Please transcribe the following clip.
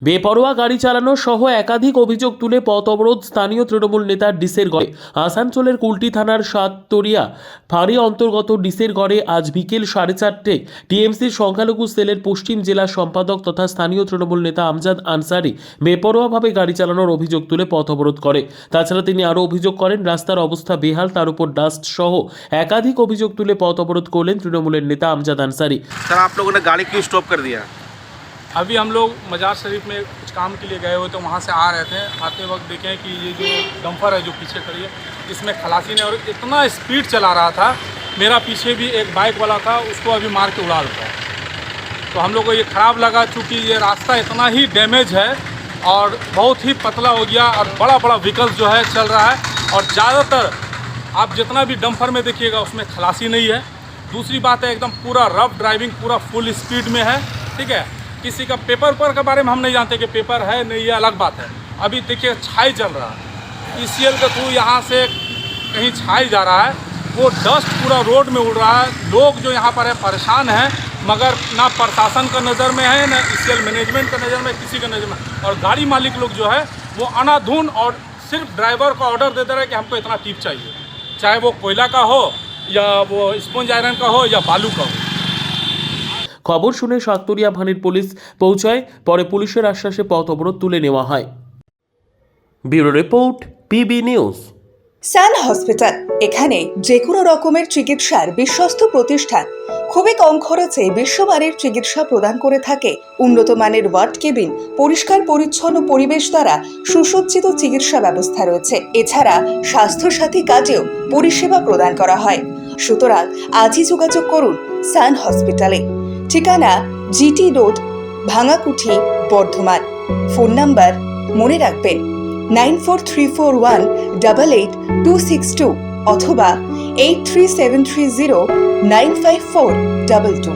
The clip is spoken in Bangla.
বেপরোয়া গাড়ি চালানো সহ একাধিক অভিযোগ তুলে পথ অবরোধ স্থানীয় তৃণমূল নেতার ডিসের গড়ে। আসানসোলের কুলটি থানার সাততরিয়া ফাঁড়ি অন্তর্গত ডিসের গড়ে আজ বিকেল 4:30 টিএমসির সংখ্যালঘু সেলের পশ্চিম জেলা সম্পাদক তথা স্থানীয় তৃণমূল নেতা আমজাদ আনসারি বেপরোয়াভাবে গাড়ি চালানোর অভিযোগ তুলে পথ অবরোধ করে। তাছাড়া তিনি আরও অভিযোগ করেন রাস্তার অবস্থা বেহাল, তার উপর ডাস্ট সহ একাধিক অভিযোগ তুলে পথ অবরোধ করলেন তৃণমূলের নেতা আমজাদ আনসারি। सर आप लोगों ने गाड़ी क्यों स्टॉप कर दिया? अभी हम लोग मजार शरीफ में कुछ काम के लिए गए हुए तो वहाँ से आ रहे थे। आते वक्त देखें कि ये जो डंपर है जो पीछे खड़ी है इसमें खलासी ने और इतना स्पीड चला रहा था, मेरा पीछे भी एक बाइक वाला था, उसको अभी मार के उड़ा देता। तो हम लोग को ये ख़राब लगा, चूँकि ये रास्ता इतना ही डैमेज है और बहुत ही पतला हो गया और बड़ा बड़ा व्हीकल्स जो है चल रहा है। और ज़्यादातर आप जितना भी डंपर में देखिएगा उसमें खलासी नहीं है। दूसरी बात है एकदम पूरा रफ ड्राइविंग, पूरा फुल स्पीड में है। ठीक है, किसी का पेपर के बारे में हम नहीं जानते कि पेपर है नहीं, ये अलग बात है। अभी देखिए छाई चल रहा है, ईसीएल के थ्रू यहाँ से कहीं छाई जा रहा है, वो डस्ट पूरा रोड में उड़ रहा है। लोग जो यहाँ पर है परेशान हैं, मगर ना प्रशासन का नज़र में है ना ईसीएल मैनेजमेंट का नज़र में, किसी का नज़र में। और गाड़ी मालिक लोग जो है वो अनाधुन और सिर्फ ड्राइवर को ऑर्डर दे दे रहा है कि हमको इतना टिप चाहिए, चाहे वो कोयला का हो या वो स्पंज आयरन का हो या बालू का हो। খবর শুনে সাততরিয়া ফাঁড়ির পুলিশ পৌঁছায়, পরে পুলিশের আশ্বাসে পথ অবরোধ তুলে নেওয়া হয়। Bureau report, PB news. Sun hospital, এখানে যে কোনো রকমের চিকিৎসার বিশ্বস্ত প্রতিষ্ঠান। খুবই কম খরচে বিশ্বমানের চিকিৎসা প্রদান করে থাকে। উন্নত মানের ওয়ার্ড কেবিন, পরিষ্কার পরিচ্ছন্ন পরিবেশ দ্বারা সুসজ্জিত চিকিৎসা ব্যবস্থা রয়েছে। এছাড়া স্বাস্থ্যসাথী কাজেও পরিষেবা প্রদান করা হয়। সুতরাং আজই যোগাযোগ করুন সান হসপিটালে। ঠিকানা GT road, Bhangakuthi, Bardhaman. Phone number মনে রাখবেন 9434188262 অথবা 83730954222।